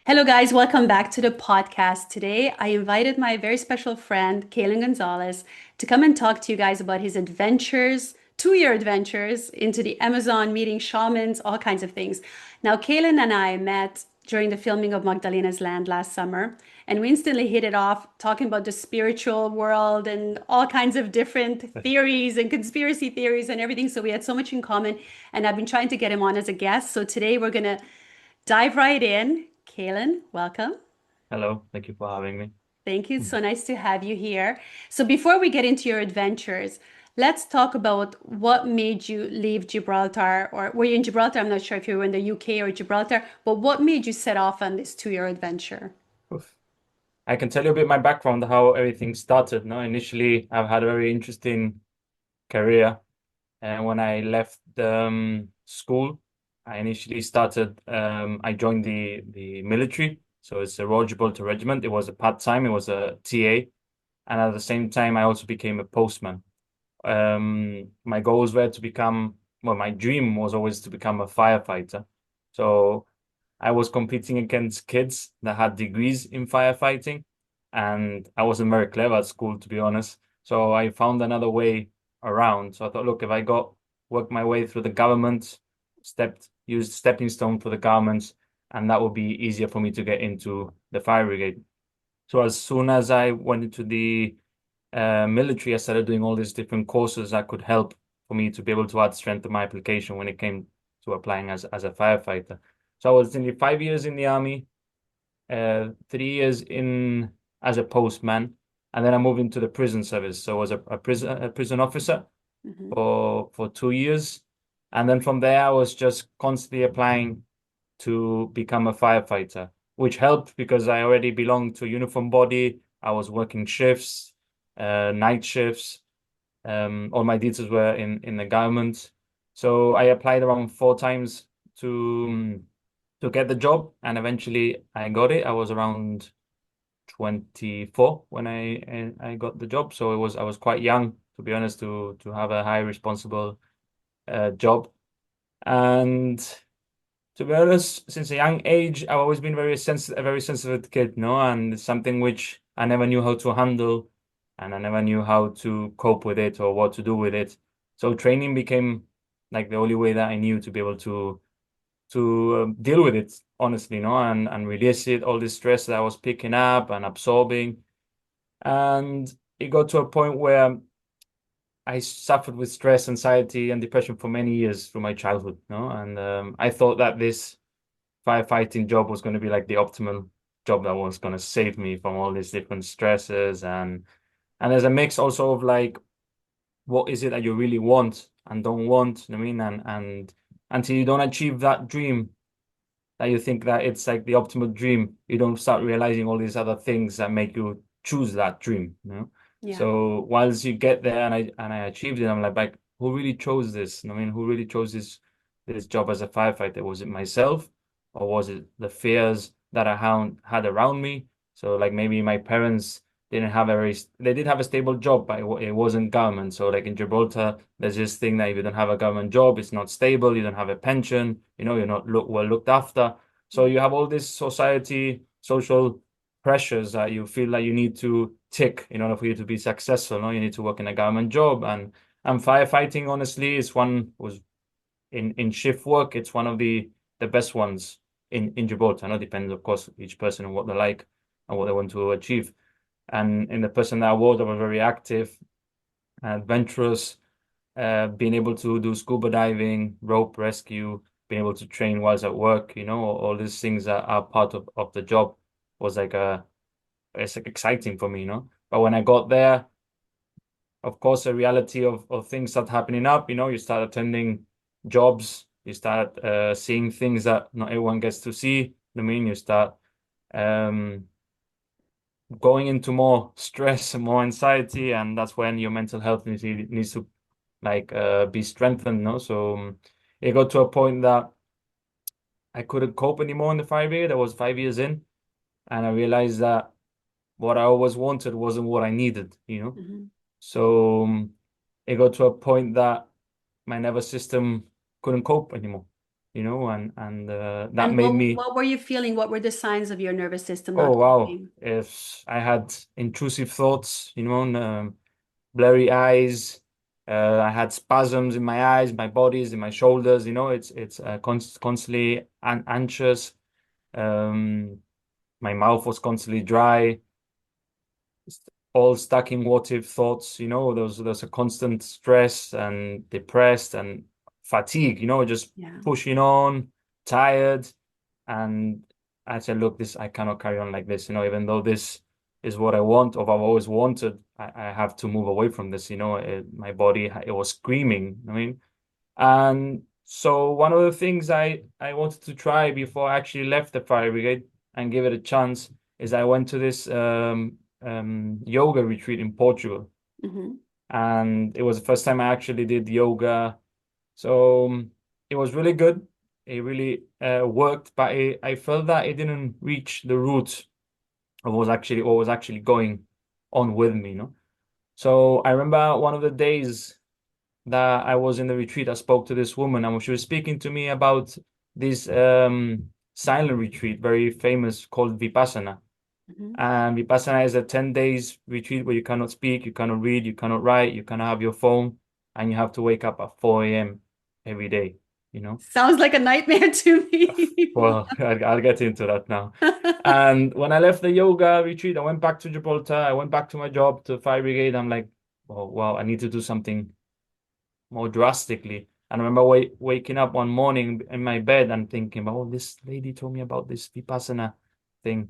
Hello, guys. Welcome back to the podcast. Today, I invited my very special friend, Kaylan Gonzalez, to come and talk to you guys about his adventures, 2 year adventures into the Amazon, meeting shamans, all kinds of things. Now, Kaylan and I met during the filming of Magdalena's Land last summer, and we instantly hit it off talking about the spiritual world and all kinds of different theories and conspiracy theories and everything. So, we had so much in common, and I've been trying to get him on as a guest. So, today, we're going to dive right in. Kaylan, welcome. Hello, thank you for having me. Thank you. So Mhm. nice to have you here. So before we get into your adventures, let's talk about what made you leave Gibraltar, or were you in Gibraltar? I'm not sure if you were in the UK or Gibraltar, but what made you set off on this 2 year adventure? Oof. I can tell you a bit my background, how everything started. No, initially, I've had a very interesting career, and when I left school, I initially started. I joined the military, so it's a Royal Gibraltar Regiment. It was a part-time. It was a TA, and at the same time, I also became a postman. My goals were to become, well, my dream was always to become a firefighter. So I was competing against kids that had degrees in firefighting, and I wasn't very clever at school, to be honest. So I found another way around. So I thought, look, if I got worked my way through the government, used stepping stone for the government, and that would be easier for me to get into the fire brigade. So as soon as I went into the military, I started doing all these different courses that could help for me to be able to add strength to my application when it came to applying as a firefighter. So I was nearly 5 years in the army, 3 years in as a postman, and then I moved into the prison service. So I was a prison officer Mhm. for 2 years, and then from there I was just constantly applying to become a firefighter, which helped because I already belonged to a uniform body. I was working shifts, night shifts. All my details were in the government. So I applied around 4 times to get the job, and eventually I got it. I was around 24 when I got the job. So I was quite young, to be honest, to have a high responsible job. And to be honest, since a young age, I've always been a very sensitive kid, no, and it's something which I never knew how to handle, and I never knew how to cope with it or what to do with it. So training became like the only way that I knew to be able to deal with it, honestly, no, and release it, all this stress that I was picking up and absorbing, and it got to a point where I suffered with stress, anxiety, and depression for many years through my childhood, no, and I thought that this firefighting job was going to be like the optimal job that was going to save me from all these different stresses, and there's a mix also of like what is it that you really want and don't want, you know what I mean, and until you don't achieve that dream that you think that it's like the optimal dream, you don't start realizing all these other things that make you choose that dream, you know. Yeah. So once you get there and I achieved it, I'm like, who really chose this? I mean, who really chose this job as a firefighter? Was it myself, or was it the fears that had around me? So like maybe my parents didn't have a very, they did have a stable job, but it wasn't government. So like in Gibraltar, there's this thing that if you don't have a government job, it's not stable. You don't have a pension. You know, you're not well looked after. So Yeah. you have all this social pressures that you feel like you need to tick in order for you to be successful. No, you need to work in a government job, and firefighting, honestly, is one was in shift work. It's one of the best ones in Gibraltar. I know it depends, of course, each person and what they like and what they want to achieve. And in the person that I was very active, adventurous, being able to do scuba diving, rope rescue, being able to train whilst at work, you know, all these things that are part of the job was like it's like exciting for me, you know. But when I got there, of course, the reality of things start happening up, you know, you start attending jobs, you start seeing things that not everyone gets to see. I mean, you start um going into more stress and more anxiety, and that's when your mental health needs to like be strengthened, no? So it got to a point that I couldn't cope anymore in the fire brigade. I was 5 years in, and I realized that what I always wanted wasn't what I needed, you know? Mhm. So it got to a point that my nervous system couldn't cope anymore. and that And made me. what were you feeling? What were the signs of your nervous system Oh, not wow. coping? If I had intrusive thoughts, blurry eyes, I had spasms in my eyes, my bodies, in my shoulders, it's constantly anxious. Um, my mouth was constantly dry, all stuck in what if thoughts, there's a constant stress and depressed and fatigue, just Yeah. pushing on, tired. And I said, look, I cannot carry on like this, even though this is what I want, or I've always wanted, I have to move away from this, my body, it was screaming, I mean. And so one of the things I wanted to try before I actually left the fire brigade and give it a chance is I went to this yoga retreat in Portugal. Hmm. And it was the first time I actually did yoga. So it was really good. It really worked, but I felt that it didn't reach the root of what was actually going on with me. So I remember one of the days that I was in the retreat, I spoke to this woman, and she was speaking to me about this silent retreat, very famous, called Vipassana. Hmm. And Vipassana is a 10 days retreat where you cannot speak, you cannot read, you cannot write, you cannot have your phone, and you have to wake up at 4 a.m. every day, you know? Sounds like a nightmare to me. Well, I'll get into that now. And when I left the yoga retreat, I went back to Gibraltar, I went back to my job, to Fire Brigade. I'm like, oh, wow, I need to do something more drastically. And I remember waking up one morning in my bed and thinking, oh, this lady told me about this Vipassana thing.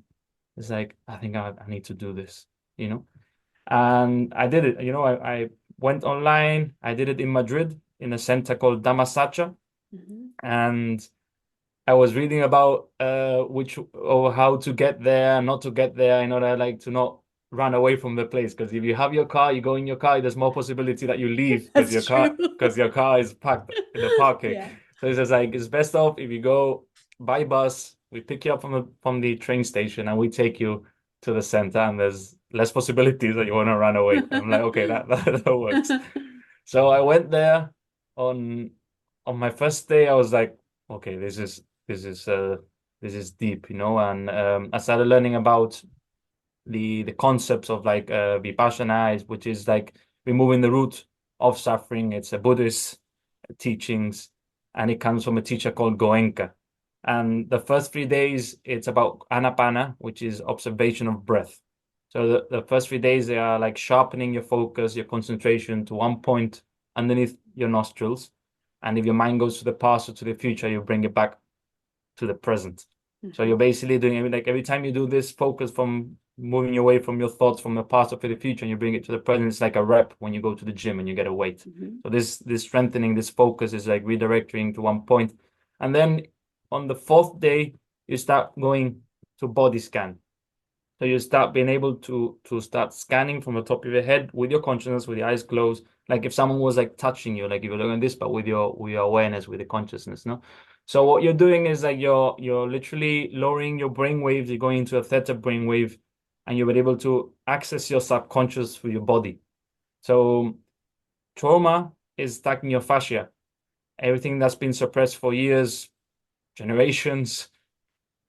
It's like, I think I need to do this. And I did it. I went online. I did it in Madrid in a center called Damasacha. Mhm. And I was reading about which or how to get there, not to get there. I like to not run away from the place, because if you have your car, you go in your car, there's more possibility that you leave because That's your true. car is packed in the parking. Yeah. So it's just like, it's best off if you go by bus. We pick you up from the train station and we take you to the center, and there's less possibilities that you want to run away. And I'm like, okay, that works. So I went there on my first day. I was like, okay, this is this is deep, and I started learning about the concepts of like Vipassana, which is like removing the root of suffering. It's a Buddhist teachings, and it comes from a teacher called Goenka. And the first 3 days, it's about anapana, which is observation of breath. So the first 3 days, they are like sharpening your focus, your concentration to one point underneath your nostrils. And if your mind goes to the past or to the future, you bring it back to the present. So you're Mhm. basically doing like every time you do this focus from moving away from your thoughts from the past or to the future, and you bring it to the present. It's like a rep when you go to the gym and you get a weight. Mhm. So this strengthening, this focus is like redirecting to one point. And then on the fourth day, you start going to body scan. So you start being able to start scanning from the top of your head with your consciousness, with your eyes closed. Like if someone was like touching you, like if you're doing this, but with your awareness, with the consciousness, no? So what you're doing is like you're literally lowering your brain waves, you're going into a theta brain wave, and you're able to access your subconscious through your body. So trauma is stuck in your fascia. Everything that's been suppressed for years, generations,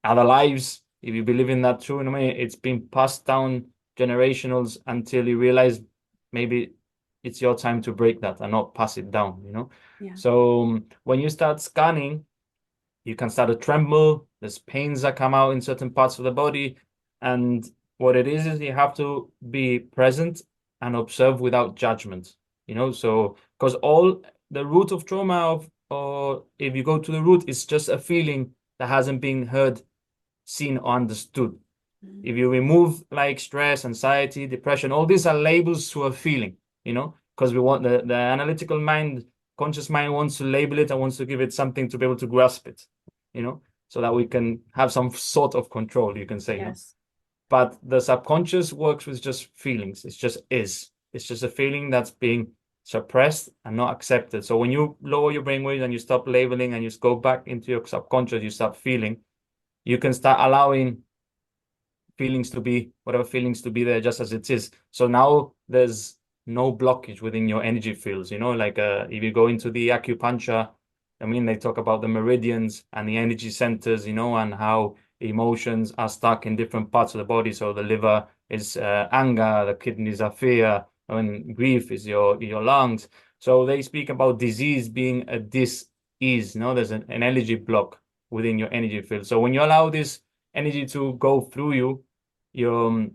other lives, if you believe in that too, in a way, it's been passed down generationals until you realize maybe it's your time to break that and not pass it down. Yeah. So when you start scanning, you can start to tremble. There's pains that come out in certain parts of the body. And what it is you have to be present and observe without judgment. So because all the root of trauma or if you go to the root, it's just a feeling that hasn't been heard, seen, or understood. Mhm. If you remove like stress, anxiety, depression, all these are labels to a feeling, because we want the analytical mind, conscious mind wants to label it and wants to give it something to be able to grasp it, so that we can have some sort of control, you can say, no? Yes. But the subconscious works with just feelings. It's just is. It's just a feeling that's being suppressed and not accepted. So when you lower your brainwaves and you stop labeling and you just go back into your subconscious, you start feeling, you can start allowing feelings to be whatever feelings to be there just as it is. So now there's no blockage within your energy fields, like if you go into the acupuncture I mean, they talk about the meridians and the energy centers, and how emotions are stuck in different parts of the body. So the liver is anger, the kidneys are fear, and grief is your lungs. So they speak about disease being a dis-ease. There's an energy block within your energy field. So when you allow this energy to go through you, you're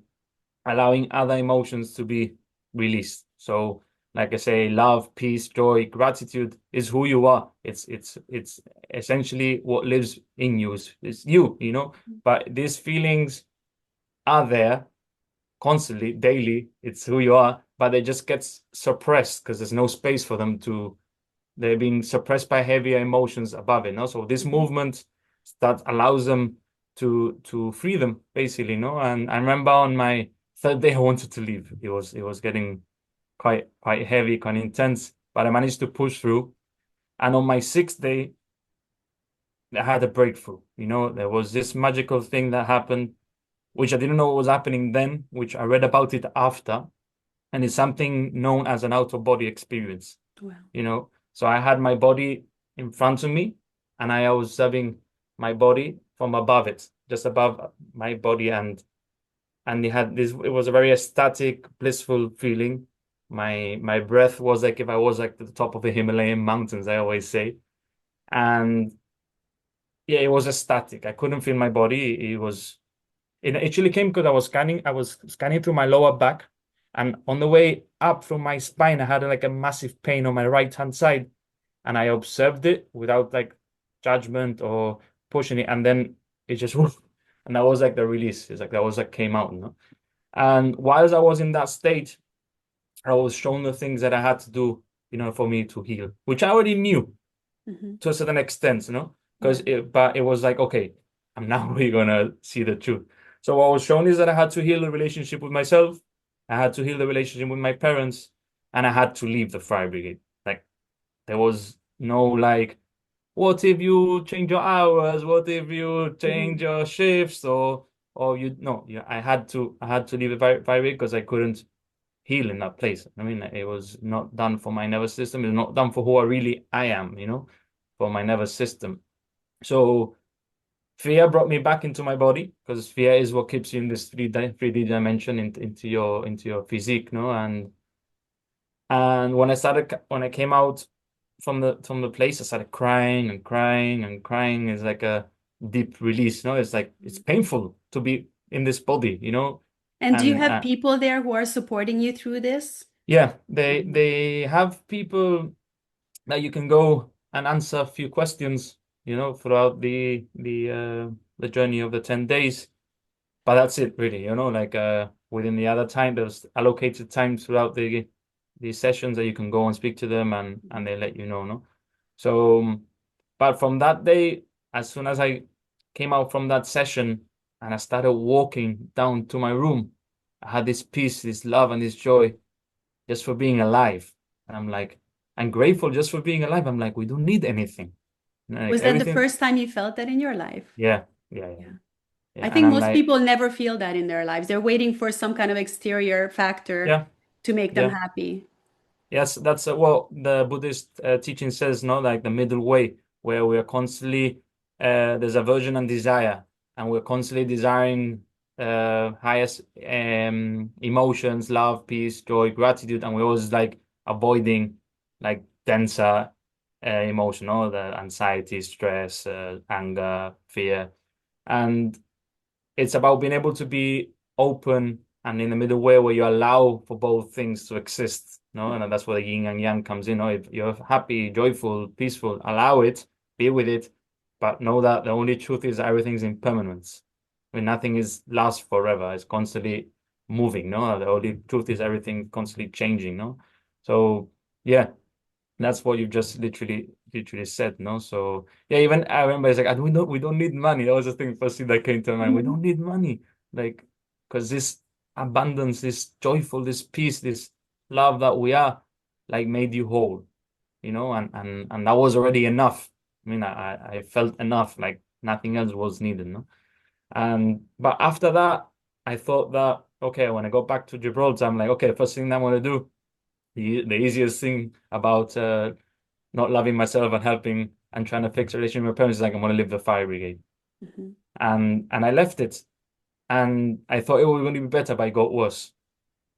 allowing other emotions to be released. So, like I say, love, peace, joy, gratitude is who you are. It's essentially what lives in you. It's you. But these feelings are there constantly, daily. It's who you are, but they just get suppressed because there's no space for them to. They're being suppressed by heavier emotions above it. No, so this Mhm. movement that allows them to free them, basically. No, and I remember on my third day I wanted to leave. It was getting quite heavy, quite intense, but I managed to push through. And on my sixth day, I had a breakthrough. There was this magical thing that happened, which I didn't know what was happening then, which I read about it after, and it's something known as an out of body experience. Wow. So I had my body in front of me, and I was observing my body from above it, just above my body, and it was a very ecstatic, blissful feeling. My breath was like if I was like at the top of the Himalayan mountains, I always say. And yeah, it was ecstatic. I couldn't feel my body. It actually came because I was scanning through my lower back, and on the way up from my spine, I had like a massive pain on my right hand side, and I observed it without like judgment or pushing it, and then it just woof, and that was like the release. It's like that was like came out. And whilst I was in that state, I was shown the things that I had to do, for me to heal, which I already knew Hmm. to a certain extent, because Right. but it was like, okay, I'm now really gonna see the truth. So what was shown is that I had to heal the relationship with myself, I had to heal the relationship with my parents, and I had to leave the fire brigade. Like there was no like, what if you change your hours? What if you change Hmm. your shifts? Or you no, yeah, I had to leave the fire brigade because I couldn't heal in that place. I mean, it was not done for my nervous system. It's not done for who I am, for my nervous system. So fear brought me back into my body because fear is what keeps you in this 3D dimension into your physique, no? And when I came out from the place, I started crying and crying and crying. It's like a deep release, no? It's like it's painful to be in this body. And do you And have people there who are supporting you through this? yeah, they Mhm. they have people that you can go and answer a few questions, throughout the journey of the 10 days. But that's it really, like within the other time, there's allocated time throughout the sessions that you can go and speak to them and they let you know, no? So but from that day, as soon as I came out from that session and I started walking down to my room, I had this peace, this love, and this joy just for being alive. And I'm like, I'm grateful just for being alive. I'm like, we don't need anything. Like Was that the everything. first time you felt that in your life? Yeah, yeah, yeah, Yeah. I yeah. And think I'm most like, people never feel that in their lives. They're waiting for some kind of exterior factor yeah, to make them yeah. happy. Yes, that's what the Buddhist teaching says, no? Like the middle way, where we're constantly, there's aversion and desire, and we're constantly desiring highest emotions, love, peace, joy, gratitude, and we're always like avoiding like denser emotion, the anxiety, stress, anger, fear. And it's about being able to be open and in the middle way where you allow for both things to exist. No, and that's where the yin and yang comes in. No, if you're happy, joyful, peaceful, allow it, be with it, but know that the only truth is everything's impermanence. I mean, nothing is lasts forever. It's constantly moving. No, the only truth is everything constantly changing. No, so yeah, that's what you just literally said, no? So yeah, even I remember it's like we don't need money. That was the thing first thing that came to mind. We Mhm. don't need money. Like, because this abundance, this joyful, this peace, this love that we are, like made you whole, and that was already enough. I mean, I felt enough, like nothing else was needed, no? And but after that, I thought that okay, when I go back to Gibraltar, I'm like, okay, first thing I'm gonna do, the easiest thing about not loving myself and helping and trying to fix a relationship with my parents. It's like, I'm gonna leave the fire brigade. Mhm. And I left it. And I thought it was going to be better, but it got worse.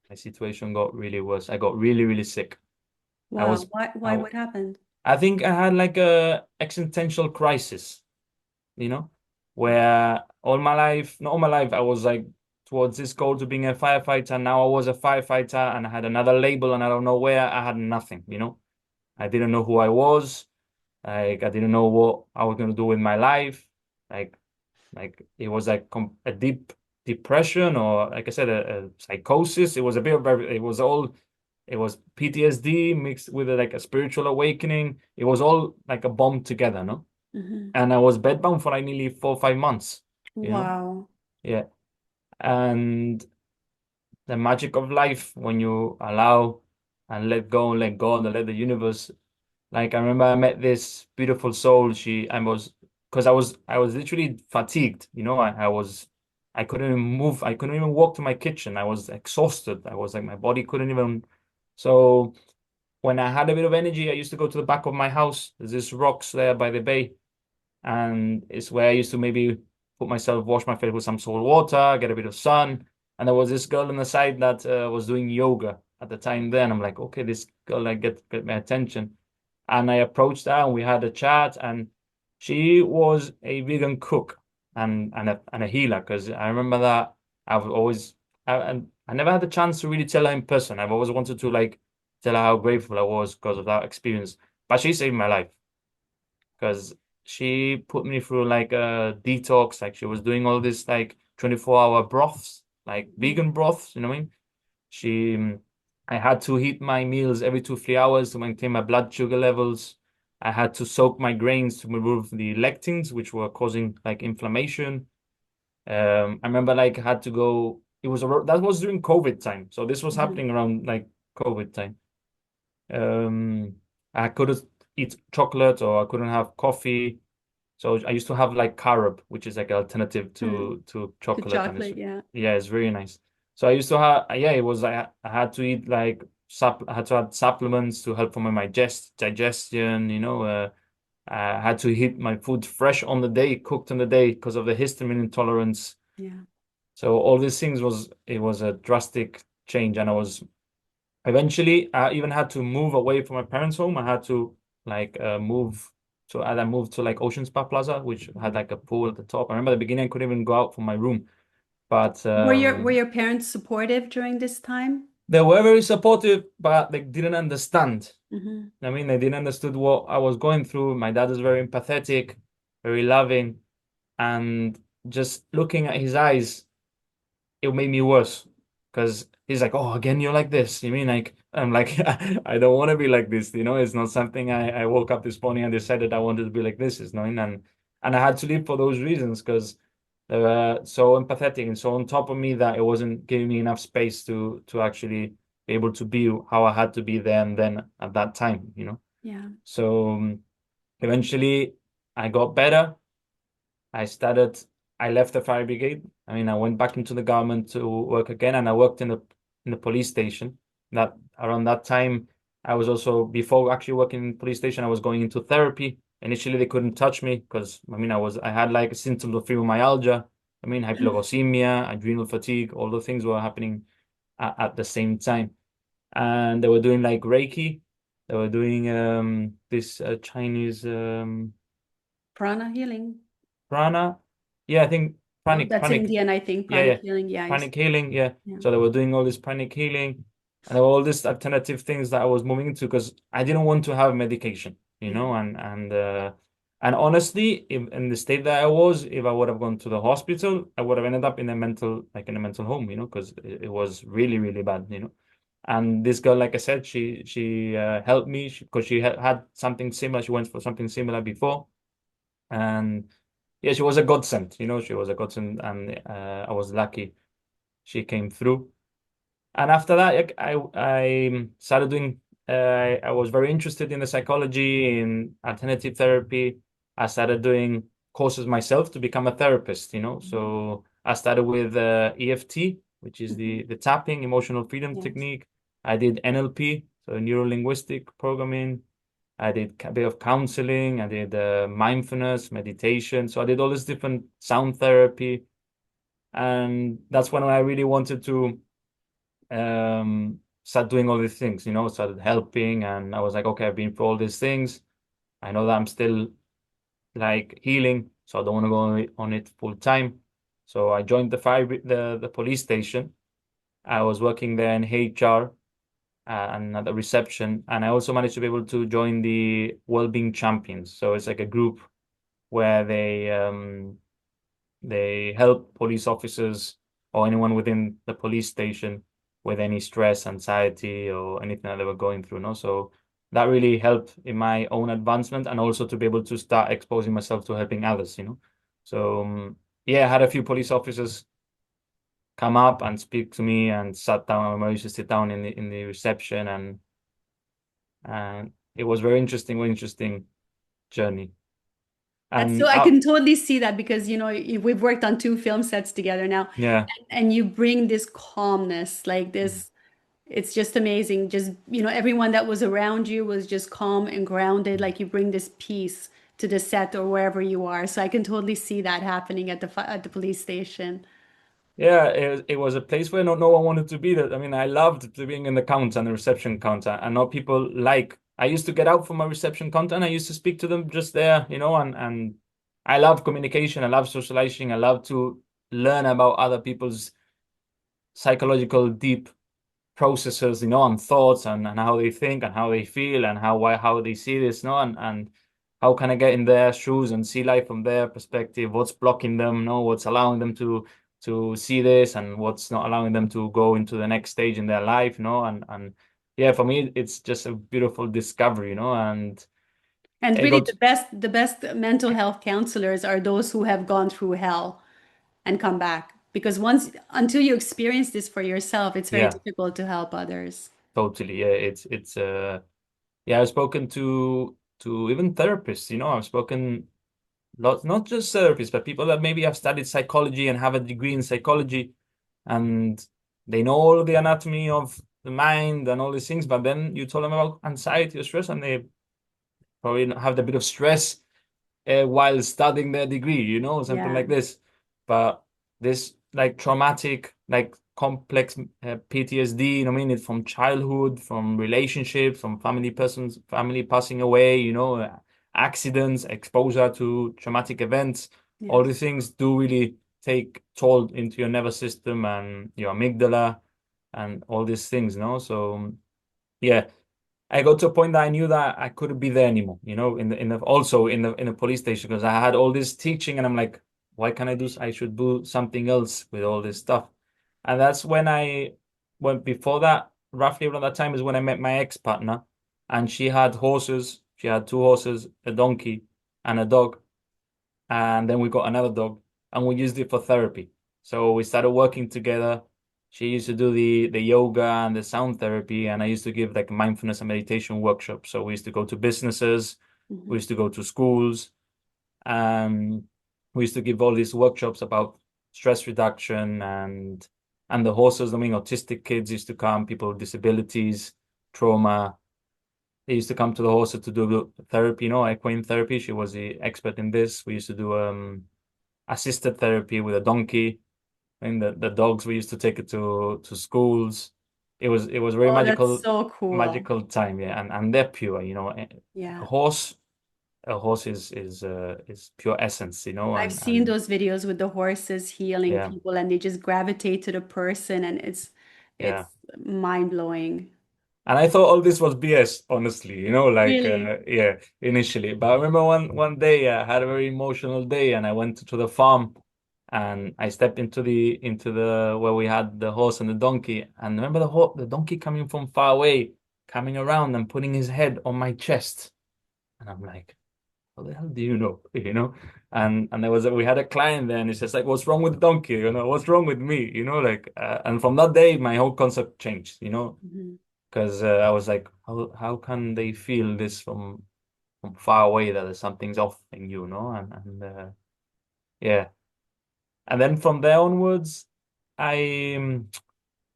My situation got really worse. I got really, really sick. I Wow. was, Why, I, what happened? I think I had like a existential crisis, you know, where all my life, not all my life, I was like towards this goal to being a firefighter. Now I was a firefighter and I had another label and I don't know where. I had nothing, you know. I didn't know who I was. Like I didn't know what I was going to do with my life. Like like it was like a deep depression, or like I said, a psychosis. It was a bit of it was all, it was PTSD mixed with like a spiritual awakening. It was all like a bomb together, no? Hmm. And I was bedbound for like nearly 4 or 5 months, you know? Wow. Yeah. And the magic of life when you allow and let go and let God and let the universe. Like I remember I met this beautiful soul. I was, because I was literally fatigued. You know, I couldn't even move. I couldn't even walk to my kitchen. I was exhausted. I was like, my body couldn't even. So when I had a bit of energy, I used to go to the back of my house. There's this rocks there by the bay, and it's where I used to maybe put myself, wash my face with some salt water, get a bit of sun. And there was this girl on the side that was doing yoga at the time. Then I'm like, okay, this girl like get my attention, and I approached her and we had a chat. And she was a vegan cook and a healer, because I remember that I've always and I never had the chance to really tell her in person. I've always wanted to like tell her how grateful I was because of that experience. But she saved my life, because she put me through like a detox. Like she was doing all this like 24-hour broths, like vegan broths, you know what I mean? She, I had to heat my meals every 2 3 hours to maintain my blood sugar levels. I had to soak my grains to remove the lectins, which were causing like inflammation. I remember like I had to go. That was during COVID time, so this was Hmm. happening around like COVID time. Um, I couldn't eat chocolate or I couldn't have coffee. So I used to have like carob, which is like an alternative Hmm. to To chocolate, and it's, chocolate, yeah. yeah, it's very nice. So I used to have, yeah, it was I had to eat like I had to have supplements to help with my digestion, you know. I had to eat my food fresh on the day, cooked on the day because of the histamine intolerance. Yeah. So all these things it was a drastic change, and I was eventually, I even had to move away from my parents' home. I had to like move to, and I moved to like Ocean Spa Plaza, which had like a pool at the top. I remember at the beginning I couldn't even go out from my room, but Were your parents supportive during this time? they were very supportive, but they didn't understand. Hmm. I mean, they didn't understood what I was going through. My dad is very empathetic, very loving, and just looking at his eyes, it made me worse, because he's like, "Oh, again, you're like this." You mean like I'm like, I don't want to be like this. You know, it's not something I woke up this morning and decided I wanted to be like this. Is knowing, and I had to leave for those reasons, because they were so empathetic and so on top of me that it wasn't giving me enough space to actually be able to be how I had to be there and then at that time. You know, Yeah. so eventually I got better. I started, I left the fire brigade. I mean, I went back into the government to work again, and I worked in the police station. That around that time, I was also, before actually working in the police station, I was going into therapy. Initially, they couldn't touch me because I had like symptoms of fibromyalgia. I mean, hypoglycemia, adrenal fatigue, all the things were happening at the same time. And they were doing like Reiki. They were doing this Chinese Prana healing. prana. Yeah, I think No, pranic, that's pranic. Indian, I think. Yeah, Pranic yeah. healing. Yeah. Pranic healing. Yeah. Yeah. So they were doing all this pranic healing, and there were all these alternative things that I was moving into because I didn't want to have medication, you Yeah. know, and honestly, in the state that I was, if I would have gone to the hospital, I would have ended up in a mental home, you know, because it was really, really bad, you know. And this girl, like I said, she helped me because she had something similar. She went for something similar before, and yeah, she was a godsend, you know, she was a godsend, and I was lucky she came through. And after that, I started doing. I was very interested in the psychology, in alternative therapy. I started doing courses myself to become a therapist, you know. So I started with EFT, which is Hmm. the tapping, emotional freedom Yes. technique. I did NLP, so neuro linguistic programming. I did a bit of counseling. I did mindfulness, meditation. So I did all this different sound therapy. And that's when I really wanted to start doing all these things, started helping. And I was like, okay, I've been through all these things. I know that I'm still like healing, so I don't want to go on it full time. So I joined the police station. I was working there in HR and at the reception, and I also managed to be able to join the Wellbeing Champions. So it's like a group where they help police officers or anyone within the police station with any stress, anxiety, or anything that they were going through. No, so that really helped in my own advancement, and also to be able to start exposing myself to helping others. So yeah, I had a few police officers come up and speak to me and sat down. I used to sit down in the reception, and it was very interesting journey. That's so And I can totally see that because we've worked on two film sets together now, yeah, and you bring this calmness, like this. It's just amazing. Just, everyone that was around you was just calm and grounded. Like you bring this peace to the set or wherever you are. So I can totally see that happening at the police station. yeah, it was a place where no one wanted to be there. I mean, I loved being in the counter and the reception counter. And now people like, I used to get out from my reception counter and I used to speak to them just there, and I love communication. I love socializing. I love to learn about other people's psychological deep processes, and thoughts, and how they think and how they feel and how they see this, and how can I get in their shoes and see life from their perspective, what's blocking them, what's allowing them to see this, and what's not allowing them to go into the next stage in their life, and yeah, for me it's just a beautiful discovery, and And I really got the best mental health counselors are those who have gone through hell and come back. Because until you experience this for yourself, it's very yeah, difficult to help others. totally, yeah, it's yeah, I've spoken to even therapists, I've spoken not just therapists, but people that maybe have studied psychology and have a degree in psychology, and they know all the anatomy of the mind and all these things, but then you told them about anxiety or stress, and they probably have a bit of stress while studying their degree, something Yeah. like this. But this like traumatic, like complex PTSD, I mean, it's from childhood, from relationships, from family passing away, accidents, exposure to traumatic events. All Yes. these things do really take toll into your nervous system and your amygdala and all these things, So yeah, I got to a point that I knew that I couldn't be there anymore, also in the police station, because I had all this teaching and I'm like, why can't I I should do something else with all this stuff. And that's when I went before that, roughly around that time is when I met my ex-partner, and she had horses. She had two horses, a donkey and a dog. And then we got another dog and we used it for therapy. So we started working together. She used to do the yoga and the sound therapy, and I used to give like mindfulness and meditation workshops. So we used to go to businesses, we Mhm. used to go to schools, and we used to give all these workshops about stress reduction and the horses. I mean, autistic kids used to come, people with disabilities, trauma. They used to come to the horses to do therapy, equine therapy. She was the expert in this. We used to do assisted therapy with a donkey. And the dogs, we used to take it to schools. It was very Oh, that's so cool. magical time, yeah. And they're pure, A Yeah. horse a horse is pure essence, I've seen and those videos with the horses healing yeah, people and they just gravitate to the person and it's yeah. mind-blowing. And I thought all this was BS, honestly, like Really? yeah, initially. But I remember one day I had a very emotional day, and I went to the farm, and I stepped into the where we had the horse and the donkey, and remember the donkey coming from far away, coming around and putting his head on my chest, and I'm like, how the hell do you know? And we had a client there, and he says like, what's wrong with the donkey? What's wrong with me? Like, and from that day, my whole concept changed. Mhm. Because I was like, how can they feel this from far away that there's something's off in you, and yeah, and then from there onwards, I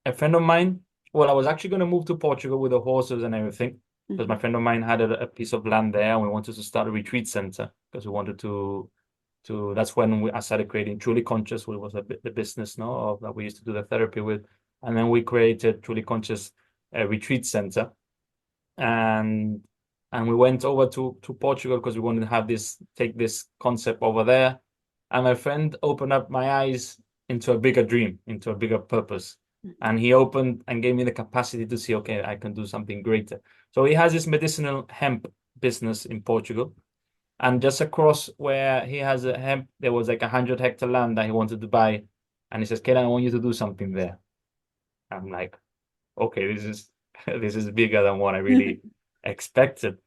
a friend of mine. Well, I was actually going to move to Portugal with the horses and everything, because my friend of mine had a piece of land there, and we wanted to start a retreat center because we wanted to. That's when I started creating Truly Conscious, which was the business, no, that we used to do the therapy with, and then we created Truly Conscious retreat center, and we went over to Portugal because we wanted to have take this concept over there, and my friend opened up my eyes into a bigger dream, into a bigger purpose. And he opened and gave me the capacity to see, okay, I can do something greater. So he has this medicinal hemp business in Portugal. And just across where he has a hemp, there was like 100-hectare land that he wanted to buy. And he says, Kaylan, I want you to do something there. I'm like, okay, this is this is bigger than what I really expected.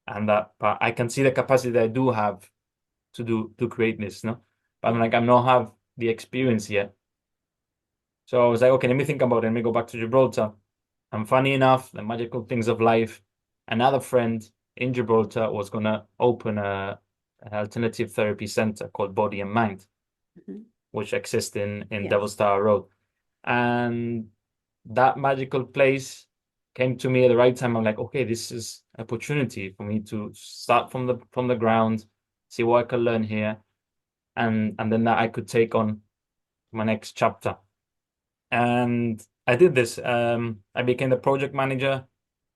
And but I can see the capacity that I do have to create this, no? But I'm like, I don't have the experience yet. So I was like, okay, let me think about it. Let me go back to Gibraltar. And funny enough, the magical things of life, another friend in Gibraltar was gonna open an alternative therapy center called Body and Mind, which exists in Devil's Tower Road. And that magical place came to me at the right time. I'm like, okay, this is an opportunity for me to start from the ground, see what I can learn here, and then that I could take on my next chapter. And I did this. I became the project manager,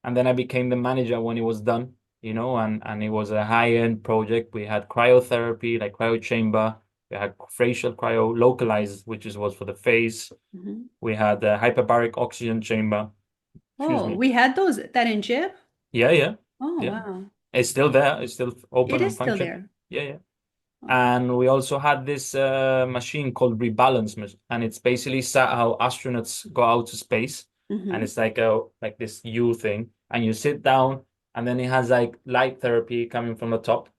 and then I became the manager when it was done, and it was a high-end project. We had cryotherapy, like cryo chamber. We had facial cryo localized, which was for the face. We had a hyperbaric oxygen chamber. Excuse Oh, me. we had that in Jib? Yeah, yeah, Oh, yeah. wow. It's still there. It's still It open is and still function. there. Yeah, yeah. Oh. And we also had this machine called rebalance, and it's basically how astronauts go out to space, and it's like this U thing, and you sit down, and then it has like light therapy coming from the top,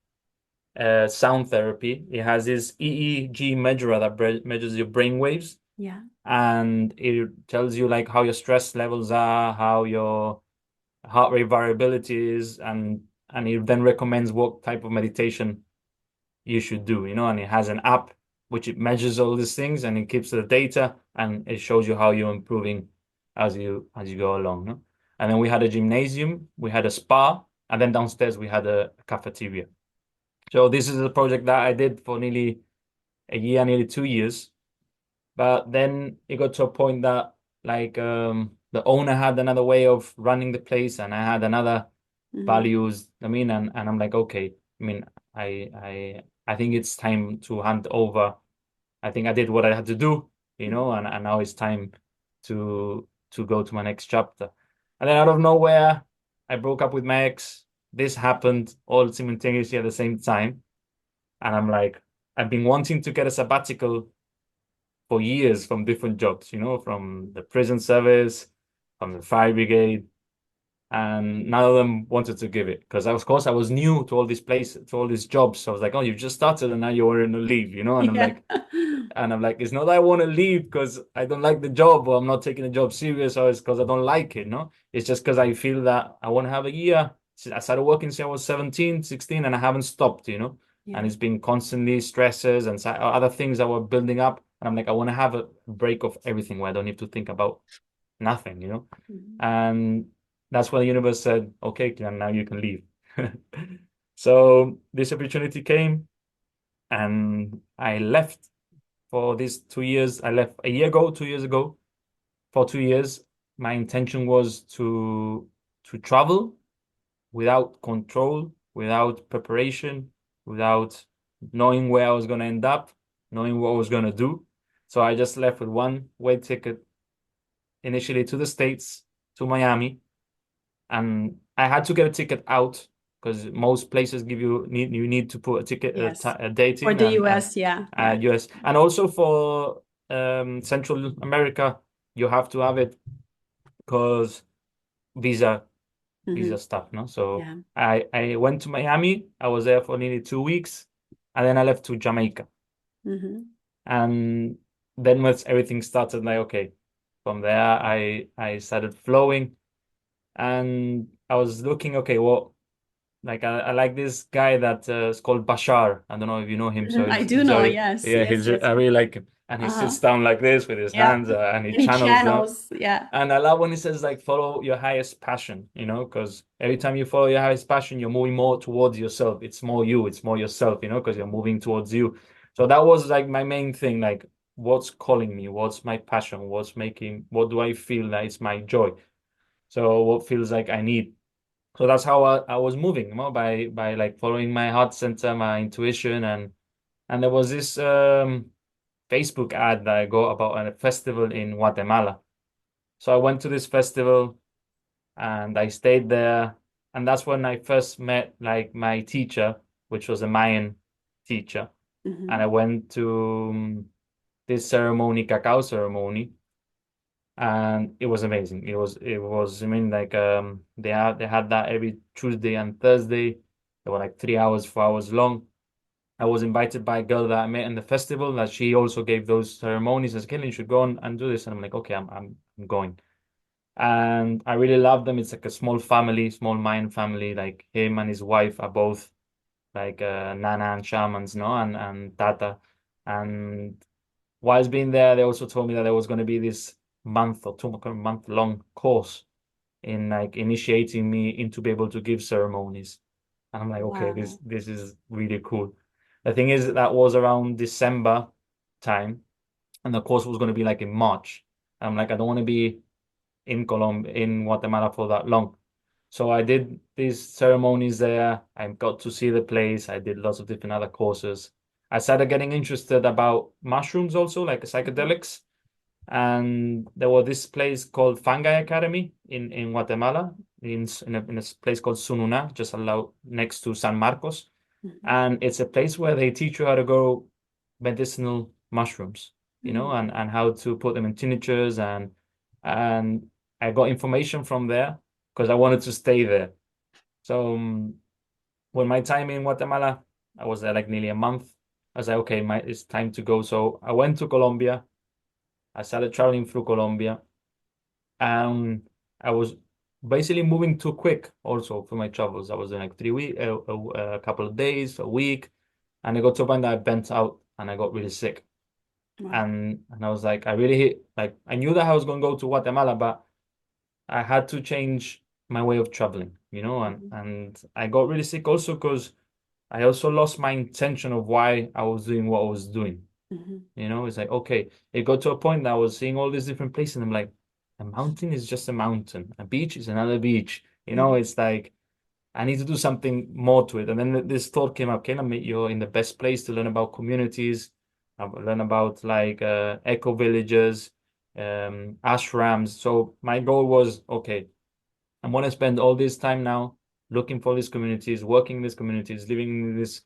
sound therapy. It has this EEG measurer that measures your brain waves, Yeah. and it tells you like how your stress levels are, how your heart rate variability is, and it then recommends what type of meditation you should do, and it has an app which it measures all these things and it keeps the data and it shows you how you're improving as you go along, no? And then we had a gymnasium, we had a spa, and then downstairs we had a cafeteria. So this is a project that I did for nearly a year, nearly 2 years. But then it got to a point that like the owner had another way of running the place and I had another values. I mean, and I'm like, okay, I mean, I think it's time to hand over. I think I did what I had to do, and now it's time to go to my next chapter. And then out of nowhere, I broke up with my ex. This happened all simultaneously at the same time. And I'm like, I've been wanting to get a sabbatical for years from different jobs, from the prison service, from the fire brigade, and none of them wanted to give it because of course I was new to all these places, to all these jobs. So I was like, oh, you just started and now you're in a leave, and I'm Yeah. like, it's not that I want to leave because I don't like the job or I'm not taking the job serious or it's because I don't like it, no? It's just because I feel that I want to have a year. I started working since I was 17, 16, and I haven't stopped, and Yeah. it's been constantly stresses and other things that were building up. And I'm like, I want to have a break of everything where I don't need to think about nothing. And that's when the universe said, okay, Kian, now you can leave. So this opportunity came and I left for these 2 years. I left a year ago, 2 years ago. For 2 years, my intention was to travel without control, without preparation, without knowing where I was going to end up, knowing what I was going to do. So I just left with one way ticket initially to the States, to Miami, and I had to get a ticket out because most places you need to put a ticket Yes. a date For in the and US, yeah. Yeah. US, and also for Central America you have to have it because visa stuff, no? So Yeah. I went to Miami. I was there for nearly 2 weeks, and then I left to Jamaica, and then once everything started, like okay, from there I started flowing, and I was looking, okay, well, like I like this guy that is called Bashar. I don't know if you know him. So I he's, do he's know. very, Yes. yeah, Yes. Yes. I really like him. and he Uh-huh. sits down like this with his Yeah. hands and he And he channels them. channels. Yeah. And I love when he says like follow your highest passion, you know, because every time you follow your highest passion, you're moving more towards yourself. It's more you, it's more yourself, you know, because you're moving towards you. So that was like my main thing, like what's calling me, what's my passion, what do I feel that is my joy? So what feels like I need. So that's how I was moving, you know, by like following my heart center, my intuition, and there was this Facebook ad that I got about a festival in Guatemala. So I went to this festival and I stayed there, and that's when I first met like my teacher, which was a Mayan teacher, and I Hmm. went to this ceremony, cacao ceremony, and it was amazing. I mean like they had that every Tuesday and Thursday. They were like 3 hours, 4 hours long. I was invited by a girl that I met in the festival that she also gave those ceremonies. As Kaylan, you should go on and do this. And I'm like, okay, I'm going. And I really love them. It's like a small family, small Mayan family. Like him and his wife are both like Nana and shamans, no, and Tata. And whilst being there, they also told me that there was going to be this month or 2 month long course in like initiating me into be able to give ceremonies. And I'm like, okay, this Wow. this is really cool. The thing is that was around December time, and the course was going to be like in March. And I'm like, I don't want to be in Guatemala for that long. So I did these ceremonies there. I got to see the place. I did lots of different other courses. I started getting interested about mushrooms also, like Mhm. psychedelics. And there was this place called Fungi Academy in Guatemala, in a place called Sununa, just next to San Marcos. Mhm. And it's a place where they teach you how to grow medicinal mushrooms, you know, Mm. and how to put them in tinctures and I got information from there because I wanted to stay there. So when my time in Guatemala, I was there like nearly a month. I was like, okay, it's time to go. So I went to Colombia. I started traveling through Colombia, and I was basically moving too quick also for my travels. I was in like 3 weeks, a couple of days, a week, and I got to a point that I bent out and I got really sick. Wow. And I was like, I really hit like I knew that I was going to go to Guatemala, but I had to change my way of traveling, you know, and Mhm. and I got really sick also because I also lost my intention of why I was doing what I was doing. Mhm. You know, it's like, okay, it got to a point that I was seeing all these different places, and I'm like, a mountain is just a mountain, a beach is another beach. You know, Mhm. it's like I need to do something more to it. And then this thought came up, can I meet you in the best place to learn about communities, learn about like eco villages, ashrams. So my goal was, okay, I want to spend all this time now looking for these communities, working in these communities, living in these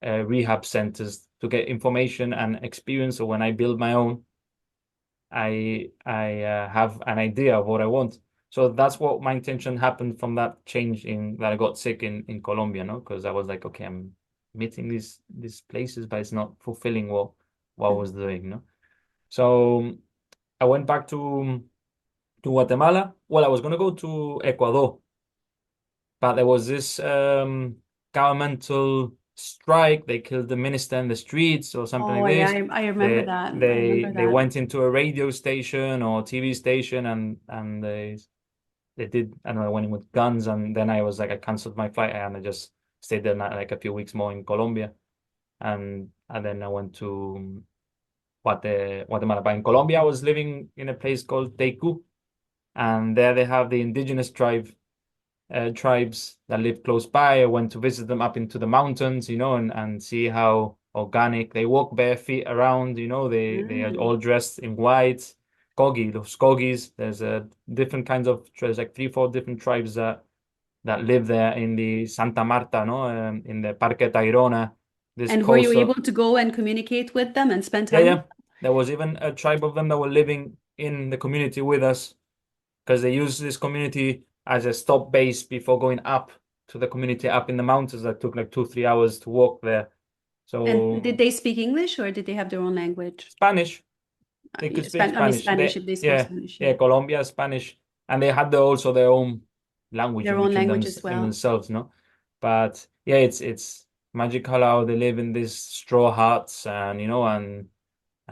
rehab centers to get information and experience. So when I build my own, I have an idea of what I want. So that's what my intention happened from that change in that I got sick in Colombia, no? Because I was like, okay, I'm meeting these places, but it's not fulfilling what I was Mhm. doing, no? So I went back to Guatemala. Well, I was gonna go to Ecuador, but there was this governmental strike. They killed the minister in the streets or something Oh like yeah, this. I remember They that. I they remember they that. went into a radio station or TV station and they did, I don't know, went in with guns, and then I was like I canceled my flight and I just stayed there like a few weeks more in Colombia, and then I went to Guatemala. But in Colombia, I was living in a place called Teicu, and there they have the indigenous tribes that live close by. I went to visit them up into the mountains, you know, and see how organic they walk bare feet around, you know, they are Mm. all dressed in white. Those Kogis, there's a different kinds of there's like 3, 4 different tribes that live there in the Santa Marta, no, in the Parque Tayrona, this And were you able coastal. to go and communicate with them and spend Yeah, time with yeah. There was even a tribe of them that were living in the community with us because they use this community as a stop base before going up to the community up in the mountains that took like 2, 3 hours to walk there. them? And did So they speak English or did they have their own language? Spanish, they could Yeah, speak only Spanish. Spanish if they spoke Yeah, Spanish, yeah, yeah. Colombia Spanish, and they had also their own language Their in own between language as in well. themselves, no. But yeah, it's magical how they live in these straw huts and you know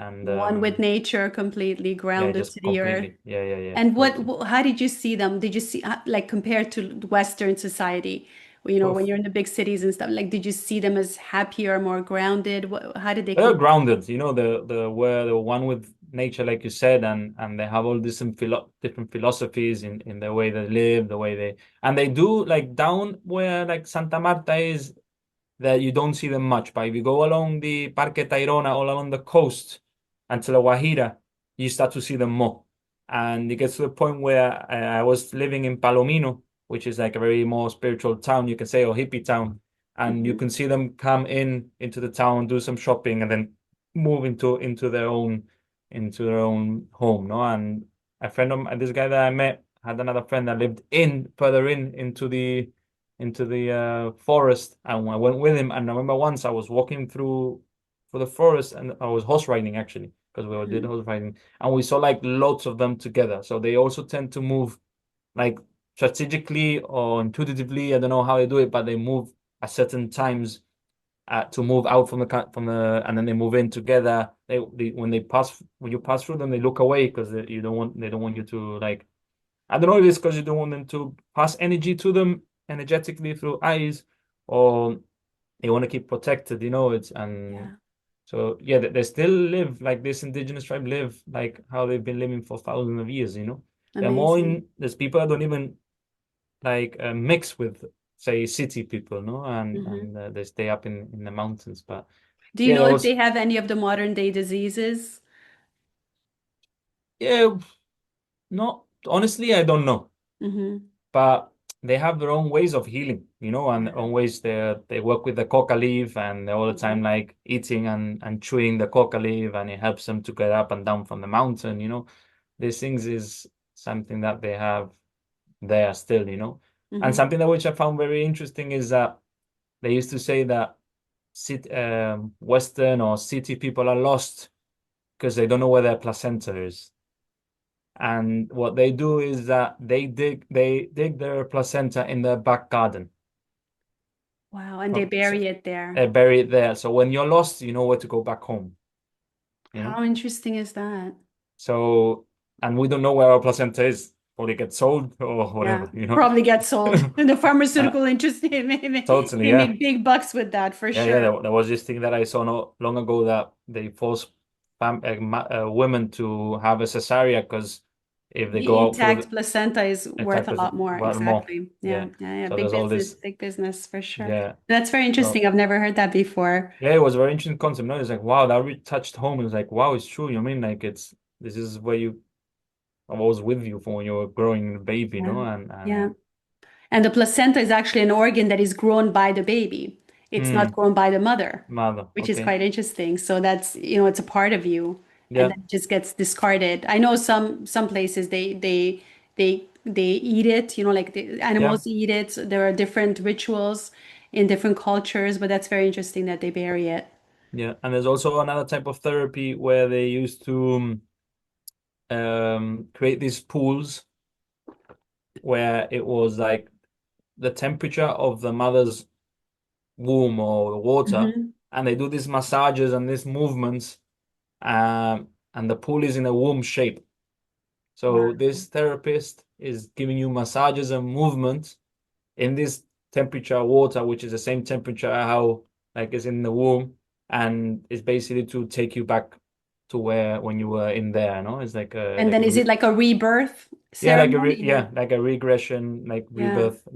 and One with nature, completely yeah, grounded just to the earth. completely. Yeah, yeah, yeah, And totally. how did you see them? Did you see, like, compared to Western society, when Oof. you're in the big cities and stuff, like, did you see them as happier, more grounded? How did they They're compare? grounded, the where the one with nature, like you said, and they have all these different philosophies in the way they live, the way they do like down where like Santa Marta is, that you don't see them much. But if you go along the Parque Tayrona, all along the coast until La Guajira, you start to see them more. And it gets to the point where I was living in Palomino, which is like a very more spiritual town, you can say, or hippie town. And you Hmm. can see them come into the town, do some shopping, and then move into their own home, no? And this guy that I met had another friend that lived further into the forest, and I went with him. And I remember once I was walking through for the forest, and I was horse riding actually, because we did Hmm. horse riding, and we saw like lots of them together. So they also tend to move like strategically or intuitively. I don't know how they do it, but they move at certain times to move out and then they move in together. When you pass through them, they look away because they don't want you to like. I don't know if it's because you don't want them to pass energy to them energetically through eyes, or they want to keep protected, it's and Yeah, so yeah, they still live like this indigenous tribe live like how they've been living for thousands of years. amazing. There's people that don't even like mix with say city people, no, and Hmm. and they stay up in the mountains. But Do you yeah, know there if they was have any of the modern day diseases? yeah, not honestly, I don't know. Hmm. But they have their own ways of healing, and Yeah. their own ways they work with the coca leaf, and they're all the Hmm. time like eating and chewing the coca leaf, and it helps them to get up and down from the mountain. These things is something that they have there still. And Hmm. something that which I found very interesting is that they used to say that Western or city people are lost because they don't know where their placenta is. And what they do is that they dig their placenta in their back garden. Wow, and they So bury it there. they bury it there. So when you're lost, you know where to go back home, you know? How interesting is that? So, and we don't know where our placenta is. Probably get sold or Yeah, whatever. probably get sold. In the Uh, pharmaceutical industry, they totally, they yeah. make big bucks with that for Yeah, yeah. sure. There was this thing that I saw not long ago that they force women to have a cesarean because if they The go out through intact placenta is worth attack a us lot more. well more. Exactly. Yeah, Yeah. yeah, yeah. So there's all this, Big business for sure. yeah. That's very interesting. So I've never heard that before. yeah, it was a very interesting concept. No, it's like wow, that really touched home. It's like wow, it's true. You know what I mean, like this is where I was with you for when you were growing a baby, Yeah, yeah. and And the placenta is actually an organ that is grown by the baby. It's not hmm, grown by the mother, mother. which is Okay, quite interesting. So that's, it's a part of you and yeah, then it just gets discarded. I know some places they eat it, like the yeah, animals eat it. So there are different rituals in different cultures, but that's very interesting that they bury it. yeah. And there's also another type of therapy where they used to create these pools where it was like the temperature of the mother's womb or the water, Hmm. and they do these massages and these movements, and the pool is in a womb shape. Wow. So this therapist is giving you massages and movements in this temperature water, which is the same temperature how like is in the womb, and it's basically to take you back to where when you were in there, no? It's like a And like then a is re it like a rebirth yeah, ceremony? like a regression, like Yeah. rebirth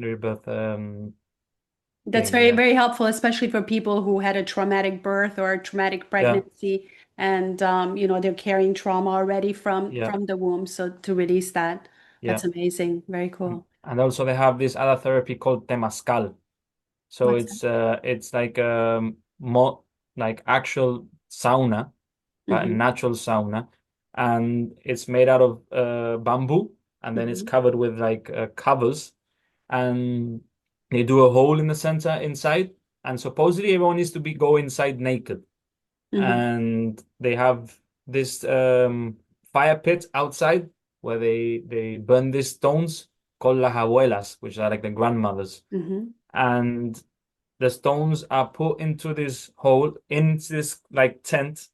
That's thing, very, yeah. very helpful, especially for people who had a traumatic birth or a traumatic Yeah, pregnancy, and they're carrying trauma already from yeah, from the womb. So to release that, yeah. that's amazing. Very cool. And also they have this other therapy called Temazcal. So What's that? it's like more like actual sauna, but a Mm-hmm. natural sauna, and it's made out of bamboo, and then it's Mm-hmm. covered with like covers, and they do a hole in the center inside, and supposedly everyone needs to go inside naked, Mm-hmm. and they have this fire pit outside where they burn these stones called las abuelas, which are like the grandmothers, Mm-hmm. and the stones are put into this hole in this like tent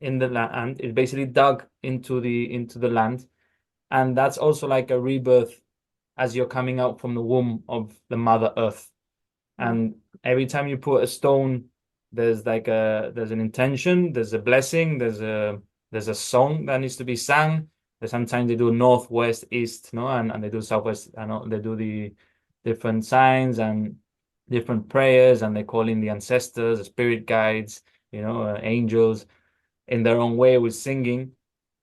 in the land. It's basically dug into the land, and that's also like a rebirth as you're coming out from the womb of the Mother Earth. Wow. And every time you put a stone, there's an intention, there's a blessing, there's a song that needs to be sung. Sometimes they do north, west, east, no, and they do southwest, and they do the different signs and different prayers, and they call in the ancestors, the spirit guides, angels in their own way with singing.